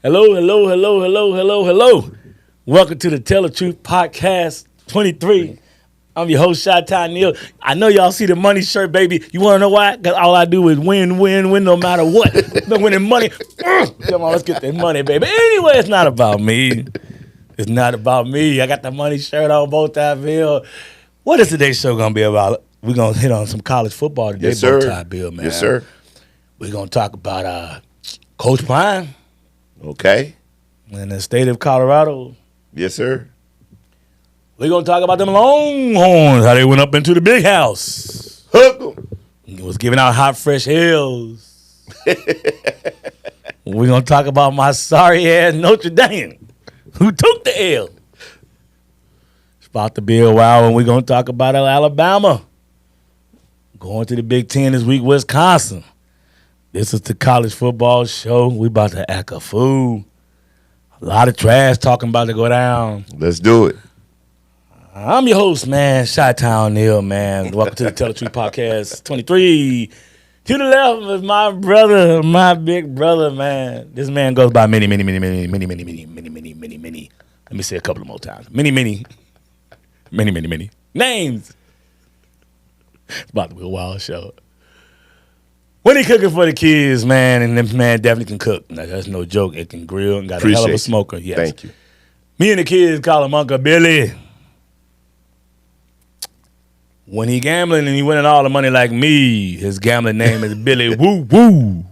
Hello, hello, hello, hello, hello, hello. Welcome to the Tell the Truth Podcast 23. I'm your host, Chi-Town Neal. I know y'all see the money shirt, baby. You want to know why? Because all I do is win, win, win no matter what. No winning money. Come on, let's get that money, baby. Anyway, it's not about me. It's not about me. I got the money shirt on, Bowtie Bill. What is today's show going to be about? We're going to hit on some college football today, Yes, sir. Bowtie Bill, man. Yes, sir. We're going to talk about Coach Prime Okay. in the state of Colorado. Yes, sir. We're going to talk about them Longhorns, how they went up into the big house. Hook 'em. It was giving out hot, fresh hills. We're going to talk about my sorry-ass Notre Dame, who took the L. It's about to be a while, and we're going to talk about Alabama. Going to the Big Ten this week, Wisconsin. This is the college football show. We about to act a fool. A lot of trash talking about to go down. Let's do it. I'm your host, man, Chi-Town Neal, man. Welcome to the Tell the Truth Podcast 23. To the left is my brother, my big brother, man. This man goes by many. Let me say a couple of more times. Many names. It's about to be a wild show. When he cooking for the kids, man, and this man definitely can cook. Now, that's no joke. It can grill and got a hell of a smoker. Yes. Thank you. Me and the kids call him Uncle Billy. When he gambling and he winning all the money like me, his gambling name is Billy Woo Woo.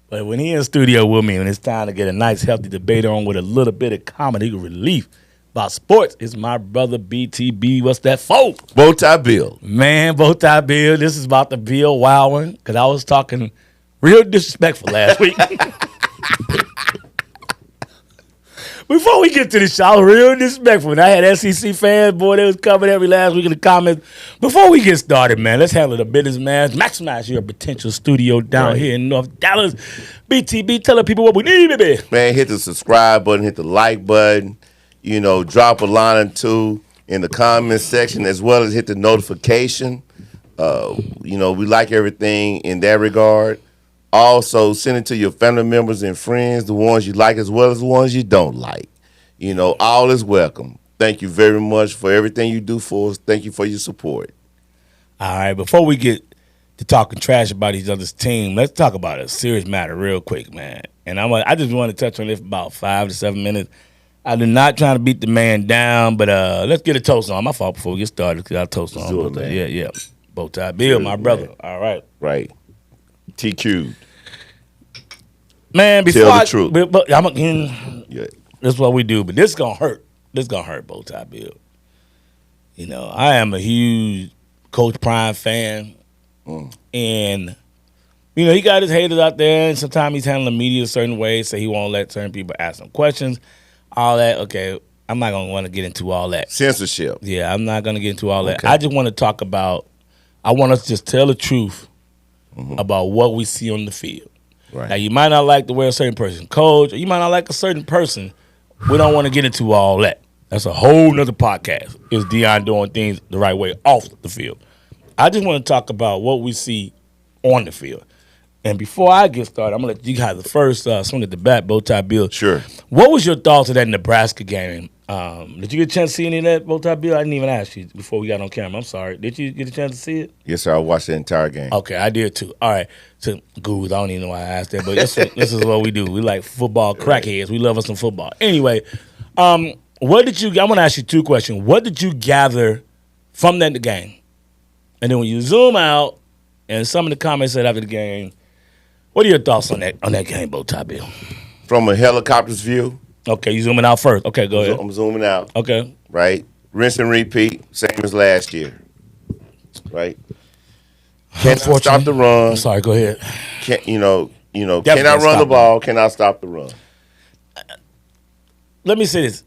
But when he in studio with me, when it's time to get a nice, healthy debate on with a little bit of comedy relief about sports, it's my brother BTB. What's that for? Bowtie Bill. Man, Bowtie Bill, this is about to be a wild one because I was talking real disrespectful last week. Before we get to the show, I was real disrespectful. And I had SEC fans, boy, they was coming every last week in the comments. Before we get started, man, let's handle the business, man. Maximize your potential studio down here in North Dallas. BTB, tell the people what we need, baby. Man, hit the subscribe button, hit the like button. You know, drop a line or two in the comment section as well as hit the notification. You know, we like everything in that regard. Also, send it to your family members and friends, the ones you like as well as the ones you don't like. You know, all is welcome. Thank you very much for everything you do for us. Thank you for your support. All right, before we get to talking trash about each other's team, let's talk about a serious matter real quick, man. And I just want to touch on this for about 5 to 7 minutes. I'm not trying to beat the man down, but let's get a toast on. My fault before we get started, because I'll toast on. Do it, man. Yeah. Bowtie Bill, my brother. Man. All right. Right. TQ. Man, before Tell the truth. But that's what we do, but this is going to hurt. This is going to hurt, Bowtie Bill. You know, I am a huge Coach Prime fan, and, you know, he got his haters out there, and sometimes he's handling the media a certain way, so he won't let certain people ask him questions. All that, okay, I'm not going to want to get into all that. Censorship. Yeah, I'm not going to get into all that. I just want to talk about, I want us to just tell the truth about what we see on the field. Right. Now, you might not like the way a certain person coach, or you might not like a certain person. We don't want to get into all that. That's a whole nother podcast. Is Deion doing things the right way off the field? I just want to talk about what we see on the field. And before I get started, I'm going to let you guys the first swing at the bat, Bowtie Bill. Sure. What was your thoughts of that Nebraska game? Did you get a chance to see any of that, Bowtie Bill? I didn't even ask you before we got on camera. I'm sorry. Did you get a chance to see it? Yes, sir. I watched the entire game. Okay, I did too. All right. So, Goose, I don't even know why I asked that, but this is what we do. We like football crackheads. We love us some football. Anyway, what did you – I'm going to ask you two questions. What did you gather from that game? And then when you zoom out, and some of the comments said after the game, what are your thoughts on that game, Bowtie Bill? From a helicopter's view. Okay, you zooming out first. Okay, go ahead. I'm zooming out. Okay. Right. Rinse and repeat, same as last year. Right. Cannot stop the run. I'm sorry, go ahead. Cannot Definitely run the ball, cannot stop the run. Let me say this.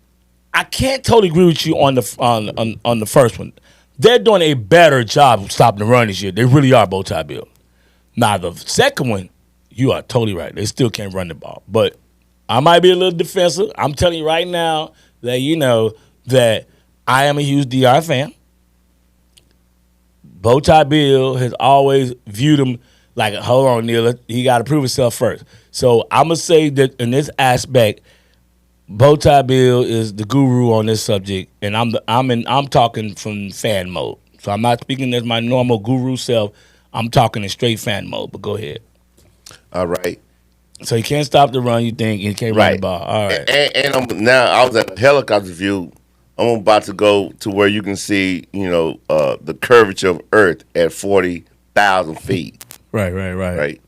I can't totally agree with you on the first one. They're doing a better job of stopping the run this year. They really are, Bowtie Bill. Now, the second one, you are totally right. They still can't run the ball. But I might be a little defensive. I'm telling you right now that you know that I am a huge DR fan. Bowtie Bill has always viewed him Like, hold on, Neil. He got to prove himself first. So I'm gonna say that in this aspect, Bowtie Bill is the guru on this subject, and I'm talking from fan mode. So I'm not speaking as my normal guru self. I'm talking in straight fan mode. But go ahead. All right. So he can't stop the run. You think he can't run the ball? All right. And now I was at a helicopter view. I'm about to go to where you can see, the curvature of Earth at 40,000 feet. Right. Right.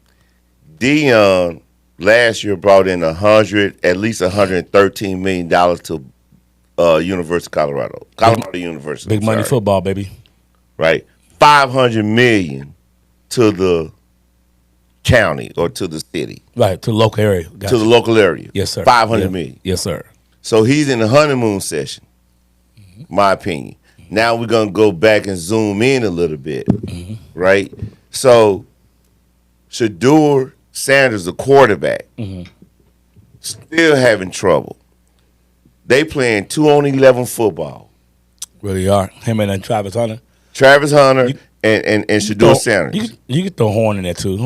Dion last year brought in at least $113 million to University of Colorado University. Big money football, baby. Right. $500 million to the county or to the city. Right, to the local area. To the local area. Yes, sir. $500 million. Yes, sir. So he's in the honeymoon session, my opinion. Now we're going to go back and zoom in a little bit, right? So Shedeur Sanders, the quarterback, still having trouble. They playing 2-on-11 football. Really are. Him and Travis Hunter. And Shedeur Sanders. You can throw Horn in there too.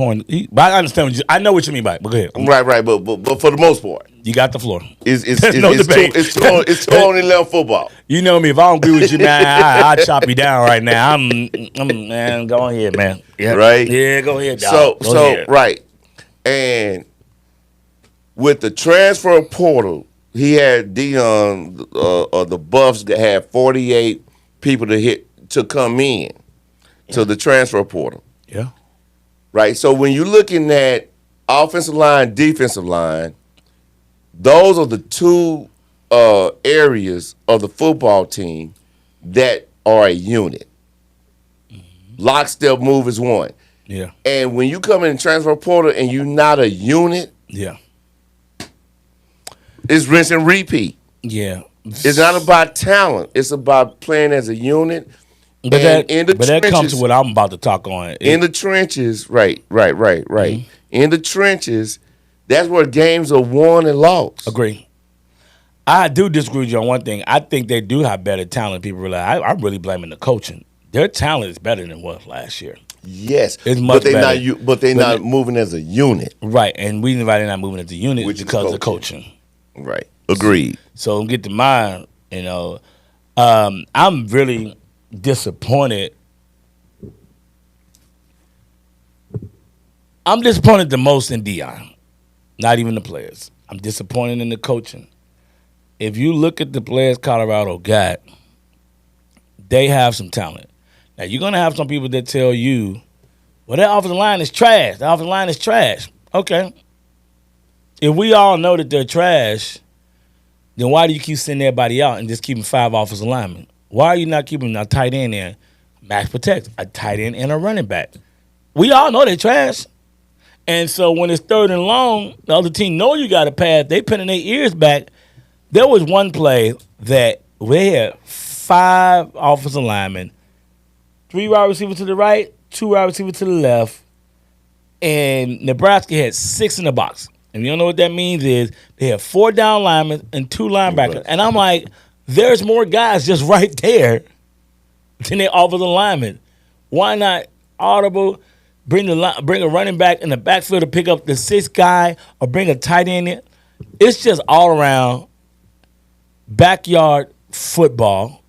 But I understand. I know what you mean by it. But go ahead. Right. But for the most part, you got the floor. It's no debate. It's 2-on-11 football. You know me. If I don't agree with you, man, I chop you down right now. I'm man. Go ahead, man. Yeah. Right. Yeah. Go ahead. Dog. Go ahead. Right. And with the transfer portal, he had Dion the Buffs that had 48 people to come in. To the transfer portal. Yeah. Right. So when you're looking at offensive line, defensive line, those are the two areas of the football team that are a unit. Lockstep move is one. Yeah. And when you come in the transfer portal and you're not a unit, yeah, it's rinse and repeat. Yeah. It's not about talent. It's about playing as a unit. But that comes to what I'm about to talk on. In the trenches, right. In the trenches, that's where games are won and lost. Agree. I do disagree with you on one thing. I think they do have better talent than people realize. I'm really blaming the coaching. Their talent is better than it was last year. Yes, it's much better. But they're not moving as a unit. Right, and we why they're not moving as a unit is because of coaching. Right. Agreed. So get to mine, I'm really disappointed. I'm disappointed the most in Dion, not even the players. I'm disappointed in the coaching. If you look at the players Colorado got, they have some talent. Now, you're going to have some people that tell you, well, that offensive line is trash. The offensive line is trash. Okay. If we all know that they're trash, then why do you keep sending everybody out and just keeping 5 offensive linemen? Why are you not keeping a tight end there, max protect, a tight end and a running back? We all know they're trash. And so when it's 3rd and long, the other team know you got a pass. They pinning their ears back. There was one play that we had 5 offensive linemen, 3 wide receivers to the right, 2 wide receivers to the left, and Nebraska had 6 in the box. And you don't know what that means is they have 4 down linemen and 2 linebackers. And I'm like, there's more guys just right there than they offensive linemen. Why not audible, bring a running back in the backfield to pick up the 6th guy or bring a tight end in? It's just all around backyard football.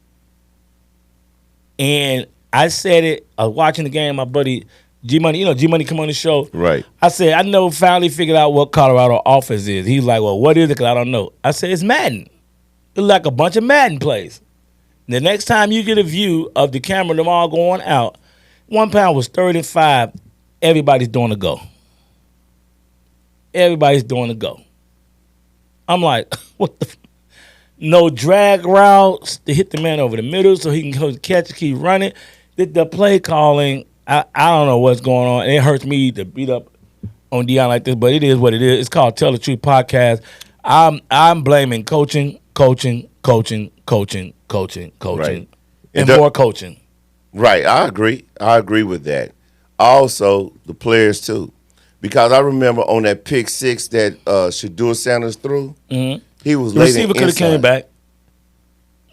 And I said it, I was watching the game, my buddy G-Money, G-Money come on the show. Right. I said, I know, finally figured out what Colorado offense is. He's like, well, what is it? Because I don't know. I said, it's Madden. It's like a bunch of Madden plays. The next time you get a view of the camera, them all going out, 1 pound was 3rd and 5. Everybody's doing a go. Everybody's doing a go. I'm like, what the? No drag routes to hit the man over the middle so he can go catch, keep running. The play calling, I don't know what's going on. It hurts me to beat up on Dion like this, but it is what it is. It's called Tell the Truth Podcast. I'm blaming coaching, right. And more coaching. Right, I agree. I agree with that. Also, the players too, because I remember on that pick 6 that Shedeur Sanders threw, he was late. The receiver could have came back.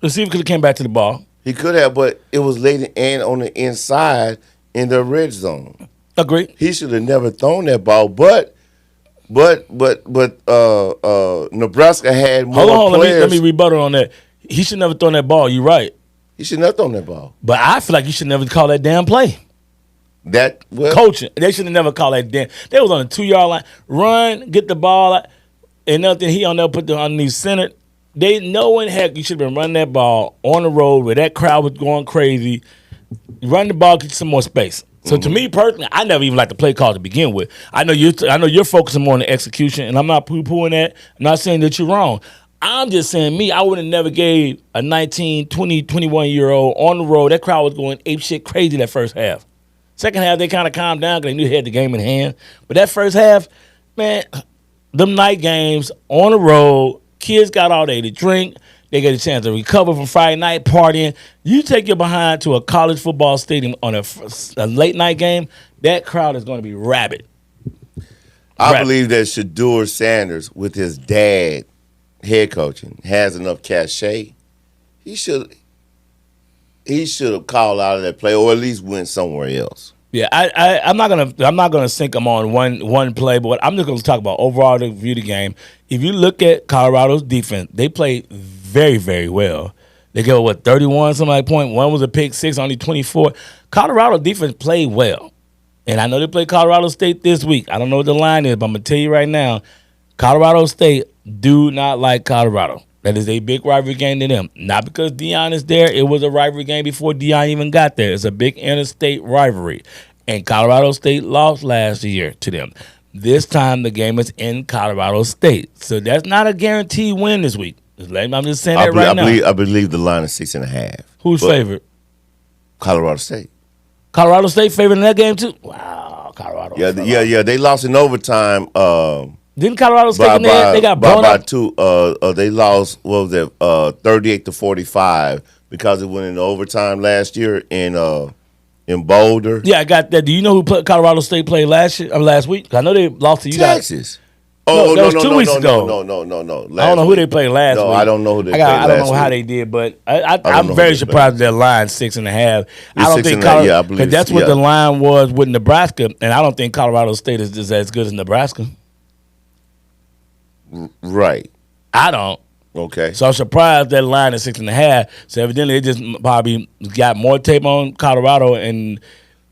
The receiver could have came back to the ball. He could have, but it was late and on the inside in the red zone. Agree. He should have never thrown that ball. But Nebraska had more Hold on, players. let me rebuttal on that. He should never thrown that ball. You're right. He should never thrown that ball. But I feel like you should never call that damn play. Coaching. They should have never called that damn. They was on the 2-yard line. Run, get the ball, and nothing. He on there put the underneath center. They know in heck you should have been running that ball on the road where that crowd was going crazy. Run the ball, get some more space. So to me personally, I never even liked the play call to begin with. I know you're focusing more on the execution, and I'm not poo-pooing that. I'm not saying that you're wrong. I'm just saying I would have never gave a 19, 20, 21-year-old on the road. That crowd was going ape shit crazy that first half. Second half, they kind of calmed down because they knew they had the game in hand. But that first half, man, them night games on the road, kids got all day to drink. They get a chance to recover from Friday night partying. You take your behind to a college football stadium on a late night game, that crowd is going to be rabid. I believe that Shedeur Sanders, with his dad head coaching, has enough cachet. He should have called out of that play, or at least went somewhere else. Yeah, I'm not gonna sink him on one play, but I'm just gonna talk about overall to view the game. If you look at Colorado's defense, they played very, very well. They go 31, something like point. One was a pick six, only 24. Colorado defense played well, and I know they play Colorado State this week. I don't know what the line is, but I'm gonna tell you right now, Colorado State do not like Colorado. That is a big rivalry game to them. Not because Deion is there. It was a rivalry game before Deion even got there. It's a big interstate rivalry. And Colorado State lost last year to them. This time the game is in Colorado State. So that's not a guaranteed win this week. I'm just saying that right now. I believe the line is 6.5. Who's favorite? Colorado State. Colorado State favored in that game too? Wow, Colorado. Yeah. They lost in overtime. Didn't Colorado State they got blown by up? 2. They lost, 38-45 because it went into overtime last year in Boulder. Yeah, I got that. Do you know who Colorado State played last week? I know they lost to you Texas. guys. That was 2 weeks ago. No. I don't know who they played last week. No, I don't know who they played last week. I don't know how they did, but I'm very surprised that line 6.5. I don't think Colorado, because that's what the line was with Nebraska, and I don't think Colorado State is as good as Nebraska. Right. I don't. Okay. So I'm surprised that line is 6.5. So evidently they just probably got more tape on Colorado, and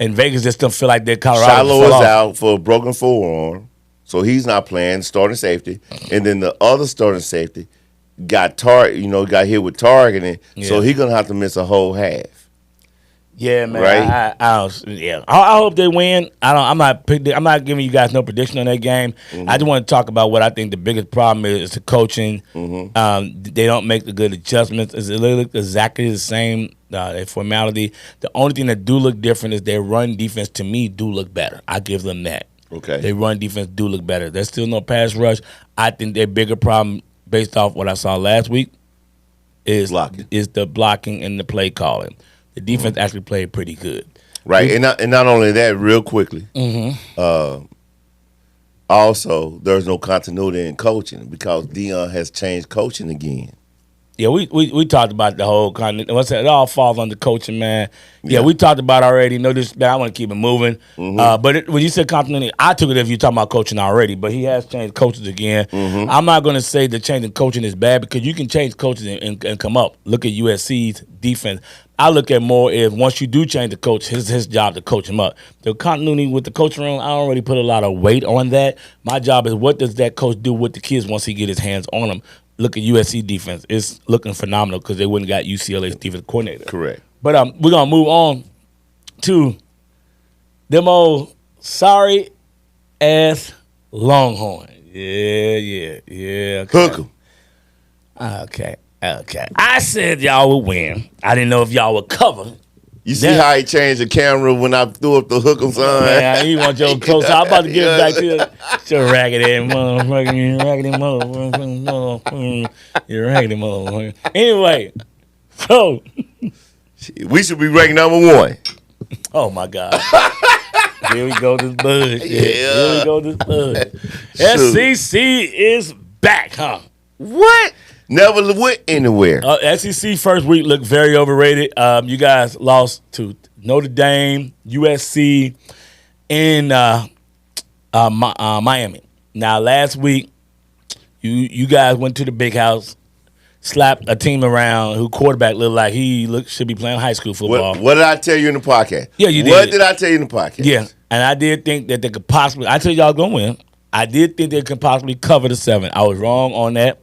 Vegas just don't feel like they're Colorado. Shiloh is out for a broken forearm, so he's not playing, starting safety. And then the other starting safety got hit with targeting, so he's gonna have to miss a whole half. Yeah, man. Right? I hope they win. I'm not giving you guys no prediction on that game. Mm-hmm. I just want to talk about what I think the biggest problem is the coaching. Mm-hmm. They don't make the good adjustments. It's literally exactly the same formality. The only thing that do look different is their run defense. To me, do look better. I give them that. Okay. Their run defense do look better. There's still no pass rush. I think their bigger problem, based off what I saw last week, is the blocking and the play calling. The defense actually played pretty good. Right, and not only that, real quickly, also, there's no continuity in coaching because Deion has changed coaching again. Yeah, we talked about the whole it all falls under coaching, man. Yeah, we talked about already. No disrespect, I want to keep it moving. Mm-hmm. But when you said continuity, I took it if you're talking about coaching already. But he has changed coaches again. Mm-hmm. I'm not going to say that changing coaching is bad because you can change coaches and come up. Look at USC's defense. I look at more if once you do change the coach, his job to coach him up. The continuity with the coaching room, I don't really put a lot of weight on that. My job is what does that coach do with the kids once he get his hands on them. Look at USC defense. It's looking phenomenal because they wouldn't got UCLA's defense coordinator. Correct. But we're going to move on to them old sorry-ass Longhorn. Yeah. Okay. Hook 'em. Okay. I said y'all would win. I didn't know if y'all would cover. You see how he changed the camera when I threw up the hook 'em sign? Man, you want your close. I'm about to get it back to your raggedy motherfucker. You raggedy motherfucker. Anyway, so we should be ranked #1. Oh my God. Here we go, this bud. Here we go, this bud. SEC is back, huh? What? Never went anywhere. SEC first week looked very overrated. You guys lost to Notre Dame, USC, in Miami. Now, last week, you guys went to the big house, slapped a team around who quarterback looked like should be playing high school football. What did I tell you in the podcast? Yeah, you did. What did I tell you in the podcast? Yeah, and I did think that they could possibly. I told y'all gonna win. I did think they could possibly cover the 7. I was wrong on that.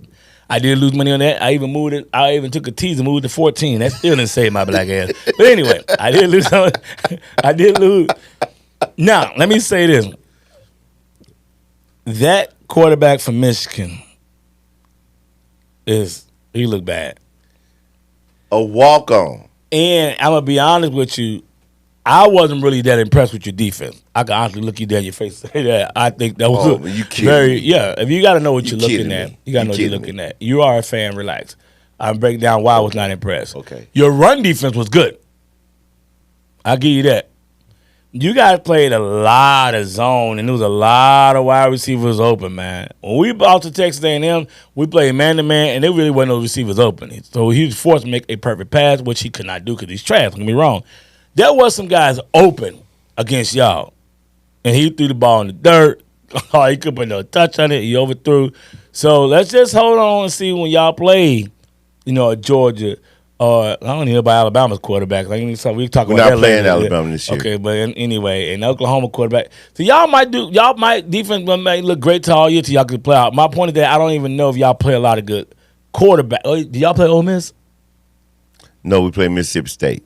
I did lose money on that. I even moved it. I even took a tease and moved to 14. That still didn't save my black ass. But anyway, I did lose. I did lose. Now, let me say this. That quarterback from Michigan he looked bad. A walk-on. And I'm going to be honest with you, I wasn't really that impressed with your defense. I can honestly look you dead in your face and say that. I think that was you kidding me. yeah. If you got to know what you're looking kidding at, me. you got to know You what you're kidding looking at. You are a fan, relax. I'm breaking down why I was not impressed. Okay. Your run defense was good. I'll give you that. You guys played a lot of zone, and there was a lot of wide receivers open, man. When we bought to Texas A&M, we played man-to-man, and there really wasn't no receivers open. So he was forced to make a perfect pass, which he could not do because he's trash. Don't get me wrong. There was some guys open against y'all, and he threw the ball in the dirt. He couldn't put no touch on it. He overthrew. So let's just hold on and see when y'all play, Georgia. I don't even know about Alabama's quarterback. Like we talking about We're that not playing later. Alabama this year. Okay, but anyway, and Oklahoma quarterback. So y'all might defense might look great to all year till y'all can play out. My point is that I don't even know if y'all play a lot of good quarterback. Do y'all play Ole Miss? No, we play Mississippi State.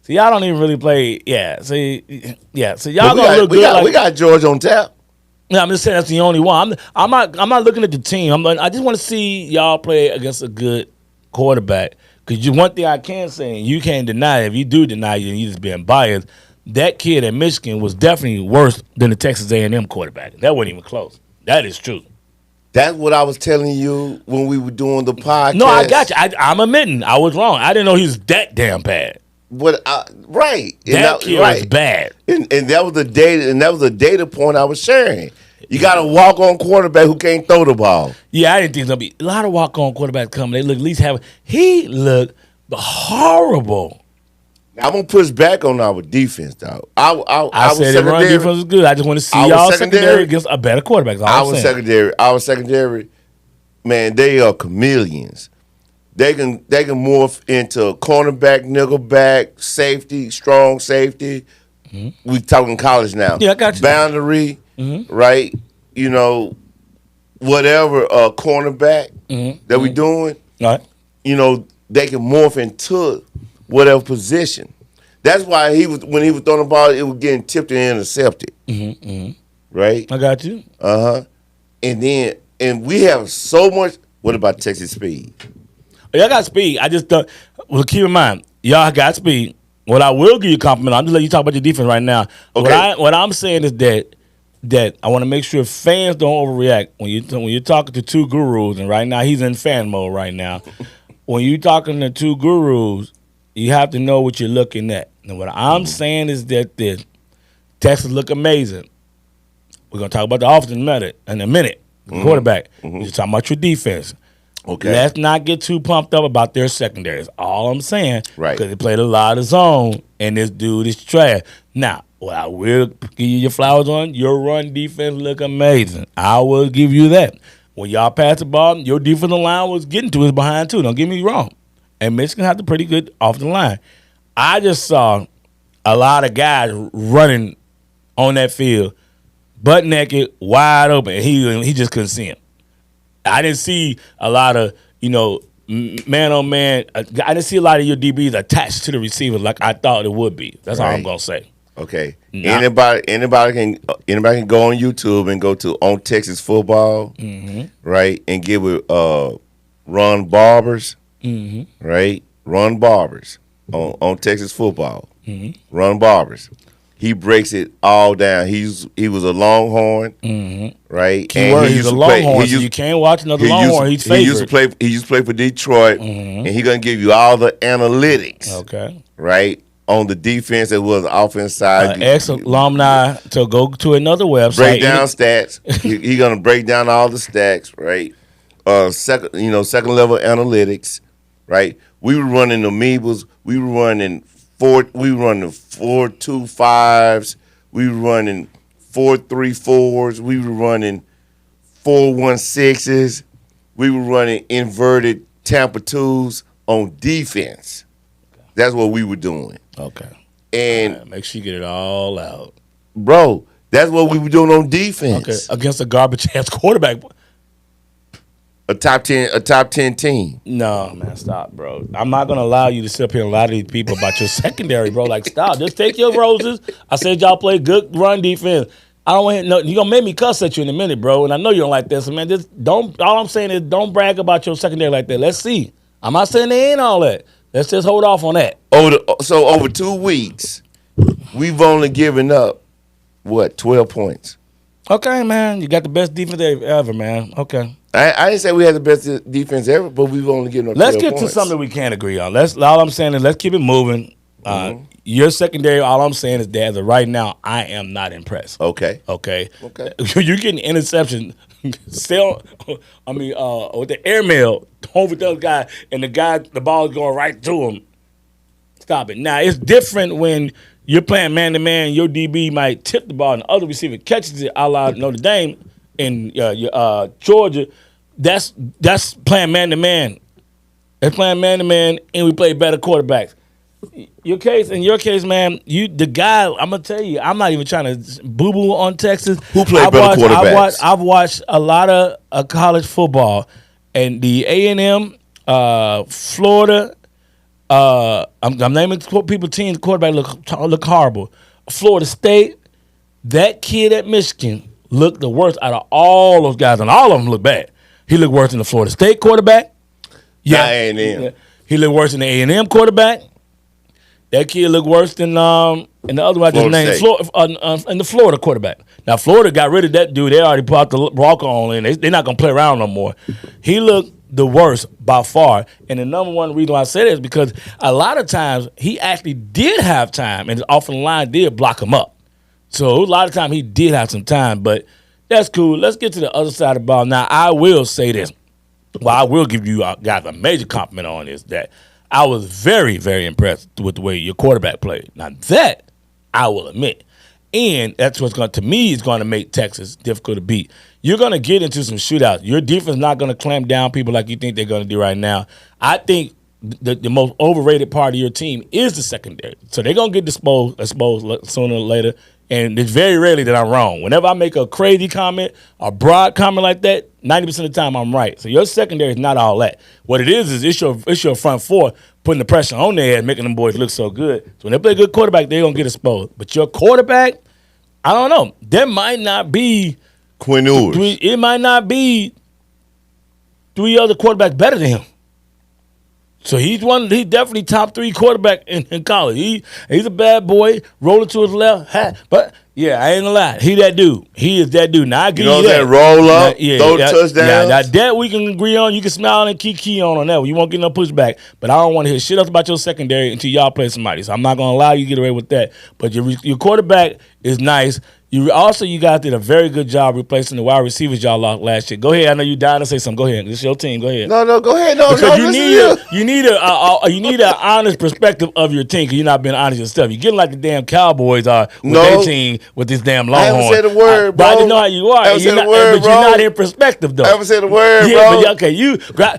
So y'all don't even really play. Yeah. So So y'all But gonna look good. we got Georgia on tap. No, I'm just saying that's the only one. I'm not looking at the team. I just want to see y'all play against a good quarterback. Because one thing I can say, and you can't deny it, if you do deny it, and you just being biased, that kid at Michigan was definitely worse than the Texas A&M quarterback. That wasn't even close. That is true. That's what I was telling you when we were doing the podcast. No, I got you. I'm admitting I was wrong. I didn't know he was that damn bad. Right. That kid was bad. And that was the data, and that was a data point I was sharing. You got a walk-on quarterback who can't throw the ball. Yeah, I didn't think there'd be a lot of walk-on quarterbacks coming. They look at least he looked horrible. I'm gonna push back on our defense, though. I said the run defense was good. I just want to see y'all secondary against a better quarterback. Our secondary, man, they are chameleons. They can morph into cornerback, nickelback, safety, strong safety. Mm-hmm. We talking college now. Yeah, I got you. Boundary, right? Whatever cornerback that we doing. All right. They can morph into whatever position. That's why when he was throwing the ball, it was getting tipped and intercepted. Right? I got you. And we have so much. What about Texas speed? Y'all got speed. I just don't. Well, keep in mind, y'all got speed. What I will give you a compliment, I'm just letting you talk about your defense right now. Okay. What I'm saying is that I want to make sure fans don't overreact when you're talking to two gurus, and right now he's in fan mode right now. When you're talking to two gurus, you have to know what you're looking at. And what I'm saying is that the Texas look amazing. We're gonna talk about the offensive method in a minute. The quarterback. You're talking about your defense. Okay. Let's not get too pumped up about their secondaries. All I'm saying, right? Because they played a lot of zone, and this dude is trash. Now, what I will give you your flowers on, your run defense look amazing. I will give you that. When y'all pass the ball, your defensive line was getting to his behind too. Don't get me wrong. And Michigan had a pretty good offensive line. I just saw a lot of guys running on that field, butt naked, wide open, and he just couldn't see him. I didn't see a lot of, man on man. I didn't see a lot of your DBs attached to the receiver like I thought it would be. That's all I'm gonna say. Okay. Anybody can go on YouTube and go to On Texas Football, right, and give it Ron Barbers, right, Ron Barbers on Texas Football, Ron Barbers. He breaks it all down. He was a Longhorn, right? Keyword, he's a Longhorn, so you can't watch another Longhorn. He's favorite. He used to play for Detroit, and he's going to give you all the analytics, right, on the defense as well as the offense side. Ex-alumni to go to another website. Break down stats. He's going to break down all the stats, right? Second level analytics, right? We were running amoebas. We were running 4.25s, We were running 4-3-4s. We were running 4-1-6s. We were running inverted Tampa 2s on defense. That's what we were doing. Okay. And Make sure you get it all out. bro, that's what we were doing on Okay. defense. Against a garbage ass quarterback. A top 10 team. No, man, stop, bro. I'm not gonna allow you to sit up here and lie to these people about your secondary, bro. Like, stop. Just take your roses. I said y'all play good run defense. I don't want no. You gonna make me cuss at you in a minute, bro. And I know you don't like this, so man. Just don't. All I'm saying is don't brag about your secondary like that. Let's see. I'm not saying they ain't all that. Let's just hold off on that. So over 2 weeks, we've only given up, 12 points. Okay, man. You got the best defense ever, man. Okay. I didn't say we had the best defense ever, but we've only given up 12 Let's get points. to something we can agree on. All I'm saying is let's keep it moving. Your secondary, all I'm saying is that as of right now, I am not impressed. Okay. Okay. Okay. You're getting interception. With the airmail over the other guy, and the ball is going right to him. Stop it. Now, it's different when you're playing man-to-man, your DB might tip the ball, and the other receiver catches it, a la Notre Dame in Georgia. That's playing man-to-man. That's playing man-to-man, and we play better quarterbacks. In your case, man, the guy, I'm going to tell you, I'm not even trying to boo-boo on Texas. Who played better quarterbacks? I've watched a lot of college football, and the A&M, Florida, I'm naming people teams, quarterback look horrible. Florida State, that kid at Michigan looked the worst out of all those guys, and all of them look bad. He looked worse than the Florida State quarterback. Yeah, A&M. Yeah. He looked worse than the A&M quarterback. That kid looked worse than and the other one I just named, and the Florida quarterback. Now Florida got rid of that dude. They already brought the rock on in. They're not gonna play around no more. He looked the worst by far. And the number one reason why I say that is because a lot of times he actually did have time, and the offensive line did block him up. So a lot of time he did have some time, but that's cool. Let's get to the other side of the ball. Now I will say this. Well, I will give you guys a major compliment on this, that I was very, very impressed with the way your quarterback played. Now that I will admit, and that's what's going to make Texas difficult to beat. You're going to get into some shootouts. Your defense is not going to clamp down people like you think they're going to do right now. I think the most overrated part of your team is the secondary. So they're going to get exposed sooner or later. And it's very rarely that I'm wrong. Whenever I make a crazy comment, a broad comment like that, 90% of the time I'm right. So your secondary is not all that. What it is it's your front four putting the pressure on their head, making them boys look so good. So when they play a good quarterback, they're going to get exposed. But your quarterback, I don't know. There might not be Quinn Ewers. It might not be 3 other quarterbacks better than him. So he's definitely top 3 quarterback in college. He's a bad boy, rolling to his left. But yeah, I ain't gonna lie. He that dude. He is that dude. Now I give you that. Roll up, throw the touchdowns. Yeah, now that we can agree on. You can smile and key on that one. You won't get no pushback. But I don't want to hear shit else about your secondary until y'all play somebody. So I'm not gonna allow you to get away with that. But your quarterback is nice. You guys did a very good job replacing the wide receivers y'all lost last year. Go ahead. I know you dying to say something. Go ahead. This is your team. Go ahead. No, go ahead. No, because you need an honest perspective of your team because you're not being honest yourself. You're getting like the damn Cowboys are with their team with this damn Longhorn. I haven't said a word, bro. But I didn't know how you are. You're not in perspective though. I haven't said a word, bro. But, okay,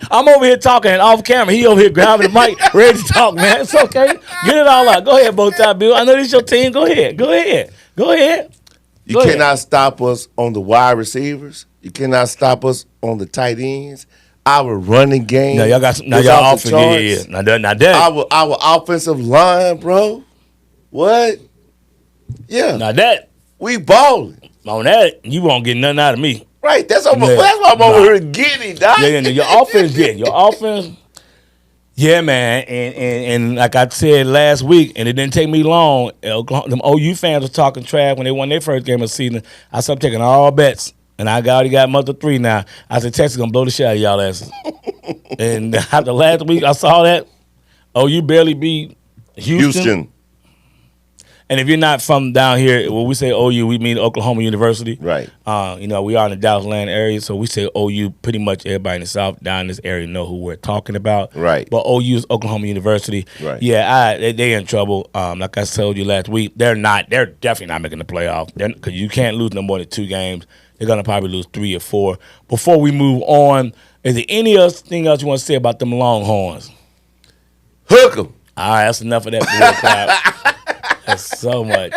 I'm over here talking and off camera. He over here grabbing the mic, ready to talk, man. It's okay. Get it all out. Go ahead, Bowtie Bill. I know this is your team. Go ahead. You cannot stop us on the wide receivers. You cannot stop us on the tight ends. Our running game. Now y'all got some. Now y'all offense. Yeah. Now that. Our offensive line, bro. What? Yeah. Now that we balling. On that, you won't get nothing out of me. Right. That's what I'm over here getting, dog. Yeah. Your offense. Yeah. Your offense. Yeah, man, and like I said last week, and it didn't take me long. Them OU fans were talking trash when they won their first game of the season. I said I'm taking all bets, and I already got month of 3 now. I said Texas gonna blow the shit out of y'all asses. And after last week, I saw that OU barely beat Houston. And if you're not from down here, when we say OU, we mean Oklahoma University. Right. We are in the Dallas land area, so we say OU. Pretty much everybody in the South down in this area know who we're talking about. Right. But OU is Oklahoma University. Right. Yeah, they in trouble. Like I told you last week, they're definitely not making the playoff. Because you can't lose no more than 2 games. They're gonna probably lose 3 or 4. Before we move on, is there anything else you want to say about them Longhorns? Hook 'em. All right, that's enough of that bull crap. That's so much.